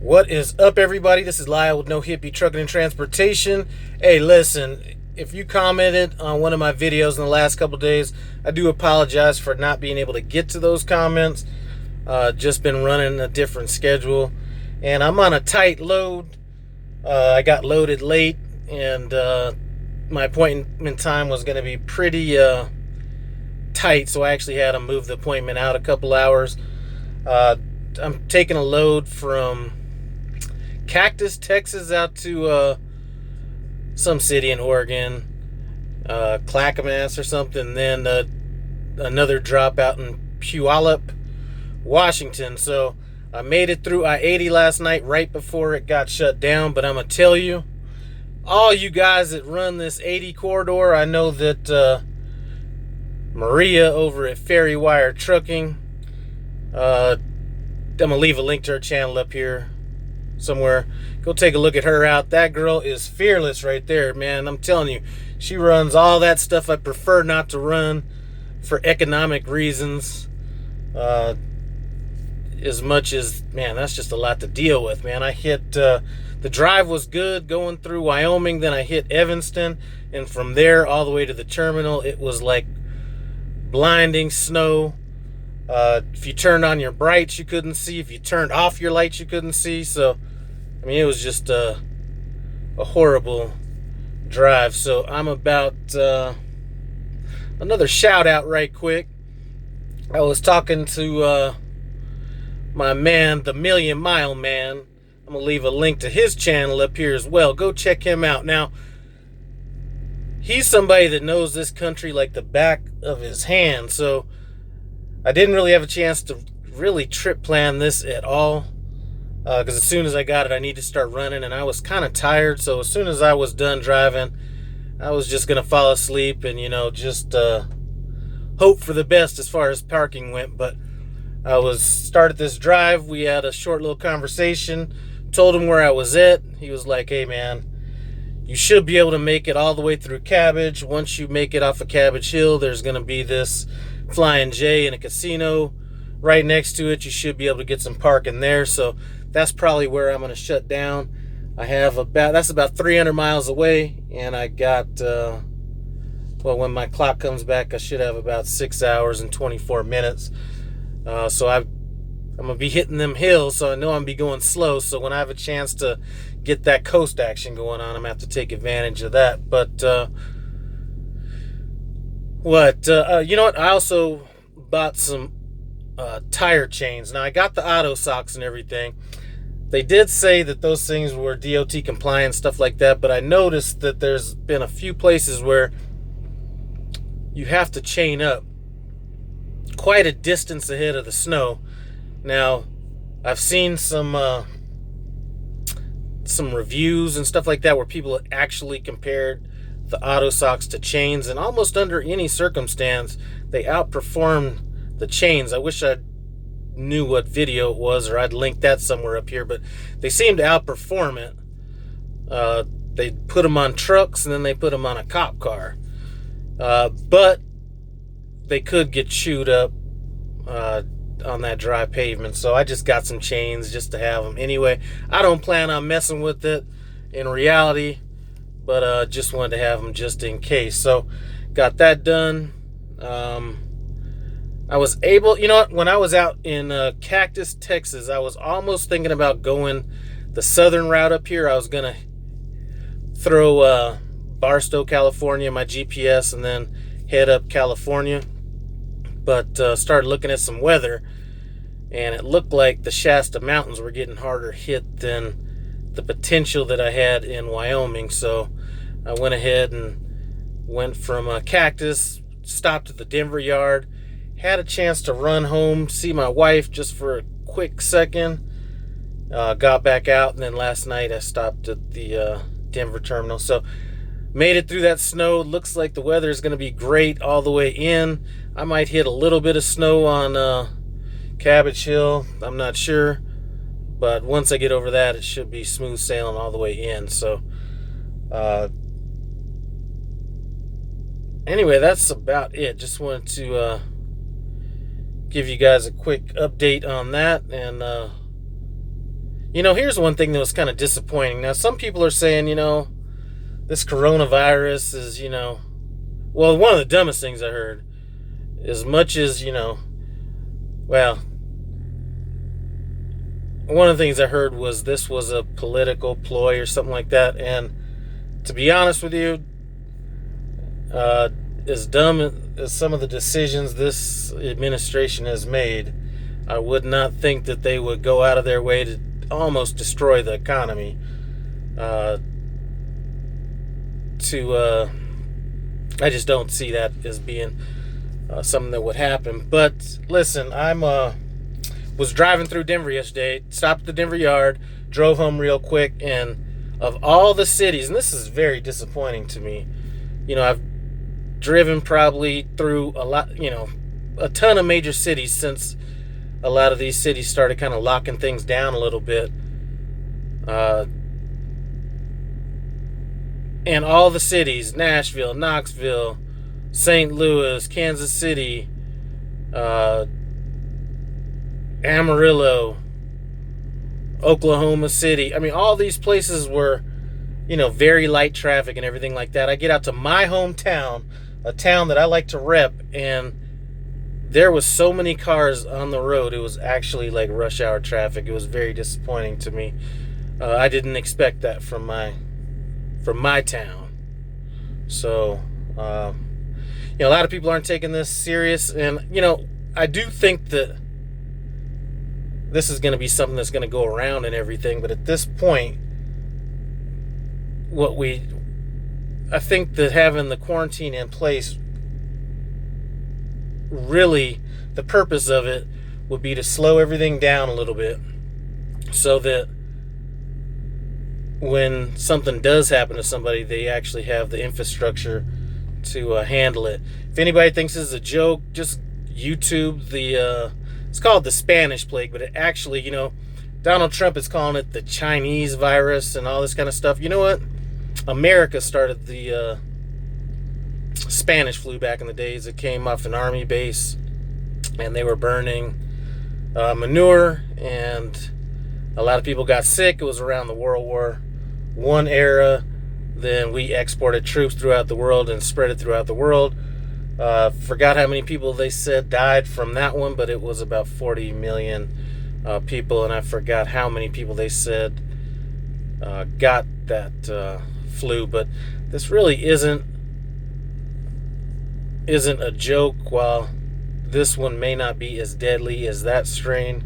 What is up, everybody? This is Lyle with No Hippie Trucking and Transportation. Hey, listen, if you commented on one of my videos in the last couple days, I do apologize for not being able to get to those comments. Just been running a different schedule, and I'm on a tight load. I got loaded late, and my appointment time was going to be pretty tight, so I actually had to move the appointment out a couple hours. I'm taking a load from Cactus, Texas, out to some city in Oregon, Clackamas or something. Then another drop out in Puyallup, Washington. So I made it through I-80 last night right before it got shut down. But I'm going to tell you, all you guys that run this 80 corridor, I know that Maria over at Ferry Wire Trucking, I'm going to leave a link to her channel up here somewhere. Go take a look at her out. That girl is fearless right there, man. I'm telling you, she runs all that stuff I prefer not to run for economic reasons. As much as, man, that's just a lot to deal with, man. I hit, the drive was good going through Wyoming. Then I hit Evanston. And from there all the way to the terminal, it was like blinding snow. If you turned on your brights, you couldn't see. If you turned off your lights, you couldn't see. So, I mean, it was just a horrible drive. So I'm about another shout out right quick. I was talking to my man, the Million Mile Man. I'm going to leave a link to his channel up here as well. Go check him out. Now, he's somebody that knows this country like the back of his hand. So I didn't really have a chance to really trip plan this at all, because as soon as I got it, I need to start running, and I was kind of tired. So as soon as I was done driving, I was just going to fall asleep and, you know, just hope for the best as far as parking went. But I started this drive. We had a short little conversation, told him where I was at. He was like, hey, man, you should be able to make it all the way through Cabbage. Once you make it off of Cabbage Hill, there's going to be this Flying J and a casino right next to it. You should be able to get some parking there. So that's probably where I'm going to shut down. I have that's about 300 miles away, and I got well, when my clock comes back, I should have about 6 hours and 24 minutes. So I'm going to be hitting them hills, so I know I'm going to be going slow. So when I have a chance to get that coast action going on, I'm going to have to take advantage of that. But you know what? I also bought some tire chains. Now, I got the auto socks and everything. They did say that those things were DOT compliant, stuff like that, but I noticed that there's been a few places where you have to chain up quite a distance ahead of the snow. Now, I've seen some reviews and stuff like that where people actually compared the auto socks to chains, and almost under any circumstance they outperformed the chains. I wish I knew what video it was, or I'd link that somewhere up here, but they seem to outperform it. They put them on trucks, and then they put them on a cop car, but they could get chewed up on that dry pavement. So I just got some chains just to have them. Anyway, I don't plan on messing with it in reality, but just wanted to have them just in case. So got that done. I was able, you know what, when I was out in Cactus, Texas, I was almost thinking about going the southern route up here. I was going to throw Barstow, California, my GPS, and then head up California. But started looking at some weather, and it looked like the Shasta Mountains were getting harder hit than the potential that I had in Wyoming. So I went ahead and went from Cactus, stopped at the Denver yard, had a chance to run home, see my wife just for a quick second, got back out, and then last night I stopped at the Denver terminal. So made it through that snow. Looks like the weather is going to be great all the way in. I might hit a little bit of snow on Cabbage Hill. I'm not sure. But once I get over that, it should be smooth sailing all the way in. So anyway, that's about it. Just wanted to give you guys a quick update on that. And Here's one thing that was kind of disappointing. Now, some people are saying, this coronavirus is, well, one of the dumbest things I heard, as much as, well, one of the things I heard was this was a political ploy or something like that. And to be honest with you, as dumb as some of the decisions this administration has made, I would not think that they would go out of their way to almost destroy the economy. I just don't see that as being something that would happen. But listen, was driving through Denver yesterday, stopped at the Denver yard, drove home real quick, and of all the cities, and this is very disappointing to me, I've driven probably through a ton of major cities since a lot of these cities started kind of locking things down a little bit. And all the cities, Nashville, Knoxville, St. Louis, Kansas City, Amarillo, Oklahoma City. I mean, all these places were, very light traffic and everything like that. I get out to my hometown, a town that I like to rep, and there was so many cars on the road. It was actually like rush hour traffic. It was very disappointing to me. I didn't expect that from my town. So, a lot of people aren't taking this serious, and I do think that this is going to be something that's going to go around and everything. But at this point, I think that having the quarantine in place, really, the purpose of it would be to slow everything down a little bit so that when something does happen to somebody, they actually have the infrastructure to handle it. If anybody thinks this is a joke, just YouTube it's called the Spanish plague, but it actually, Donald Trump is calling it the Chinese virus and all this kind of stuff. You know what? America started the Spanish flu back in the days. It came off an army base, and they were burning manure, and a lot of people got sick. It was around the World War I era. Then we exported troops throughout the world and spread it throughout the world. Forgot how many people they said died from that one, but it was about 40 million people, and I forgot how many people they said got that flu. But this really isn't a joke. While this one may not be as deadly as that strain,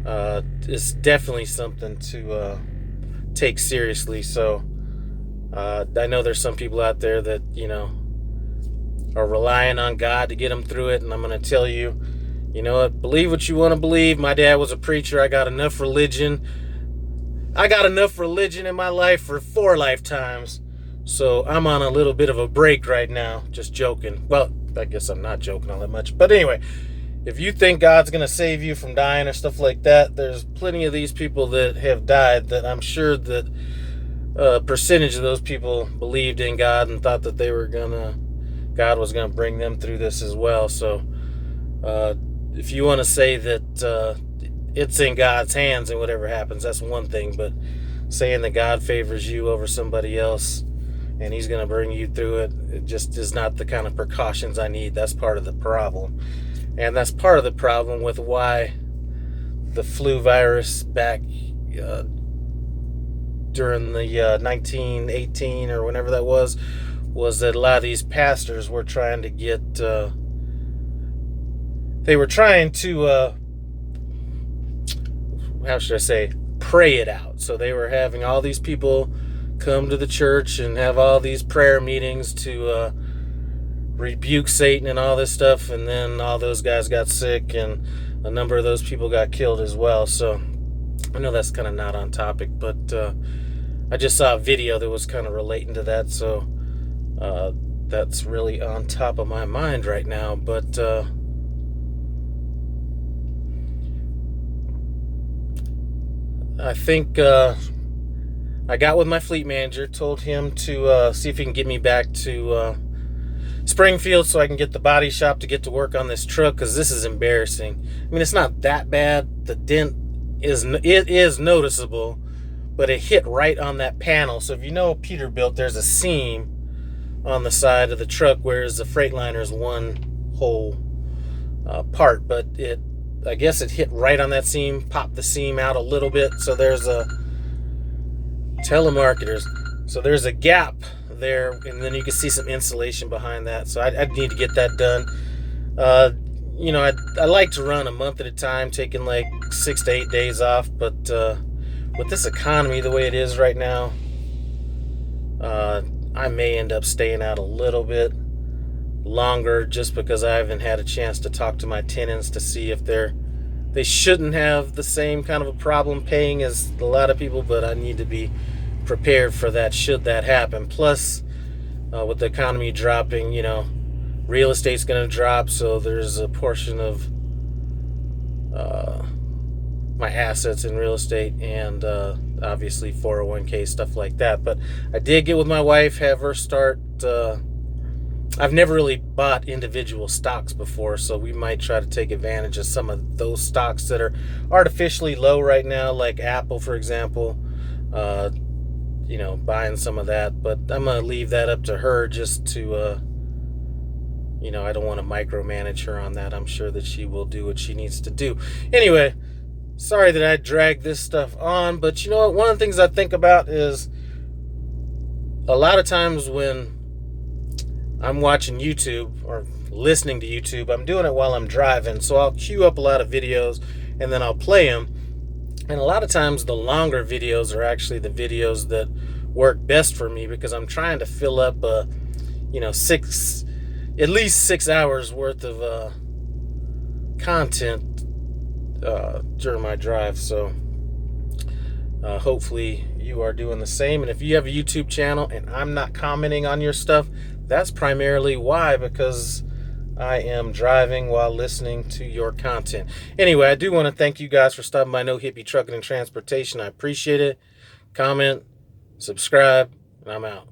it's definitely something to take seriously. So I know there's some people out there that are relying on God to get them through it, and I'm going to tell you, believe what you want to believe. My dad was a preacher. I got enough religion in my life for 4 lifetimes. So I'm on a little bit of a break right now. Just joking. Well, I guess I'm not joking all that much. But anyway, if you think God's going to save you from dying or stuff like that, there's plenty of these people that have died that I'm sure that a percentage of those people believed in God and thought that God was going to bring them through this as well. So if you want to say that it's in God's hands and whatever happens, that's one thing. But saying that God favors you over somebody else and he's going to bring you through it, it just is not the kind of precautions I need. That's part of the problem. And that's part of the problem with why the flu virus back during the 1918 or whenever that was that a lot of these pastors were trying to get how should I say, pray it out. So they were having all these people come to the church and have all these prayer meetings to rebuke Satan and all this stuff, and then all those guys got sick and a number of those people got killed as well. So I know that's kind of not on topic, but I just saw a video that was kind of relating to that, so that's really on top of my mind right now. But I think I got with my fleet manager, told him to see if he can get me back to Springfield so I can get the body shop to get to work on this truck, because this is embarrassing. I mean, it's not that bad. The dent is noticeable, but it hit right on that panel. So if you know Peterbilt, there's a seam on the side of the truck, whereas the Freightliner is one whole part. But I guess it hit right on that seam, popped the seam out a little bit. So there's a telemarketers. So there's a gap there, and then you can see some insulation behind that. So I need to get that done. I like to run a month at a time, taking like 6 to 8 days off. But with this economy the way it is right now, I may end up staying out a little bit longer just because I haven't had a chance to talk to my tenants to see if they shouldn't have the same kind of a problem paying as a lot of people, but I need to be prepared for that should that happen. Plus, with the economy dropping, real estate's going to drop, so there's a portion of my assets in real estate and obviously 401k, stuff like that. But I did get with my wife, have her start. I've never really bought individual stocks before, so we might try to take advantage of some of those stocks that are artificially low right now, like Apple, for example. Buying some of that, but I'm going to leave that up to her just to, I don't want to micromanage her on that. I'm sure that she will do what she needs to do. Anyway, sorry that I dragged this stuff on, but you know what? One of the things I think about is a lot of times when I'm watching YouTube or listening to YouTube, I'm doing it while I'm driving, so I'll queue up a lot of videos and then I'll play them. And a lot of times the longer videos are actually the videos that work best for me because I'm trying to fill up at least 6 hours worth of content during my drive. So hopefully you are doing the same. And if you have a YouTube channel and I'm not commenting on your stuff, that's primarily why, because I am driving while listening to your content. Anyway, I do want to thank you guys for stopping by No Hippie Trucking and Transportation. I appreciate it. Comment, subscribe, and I'm out.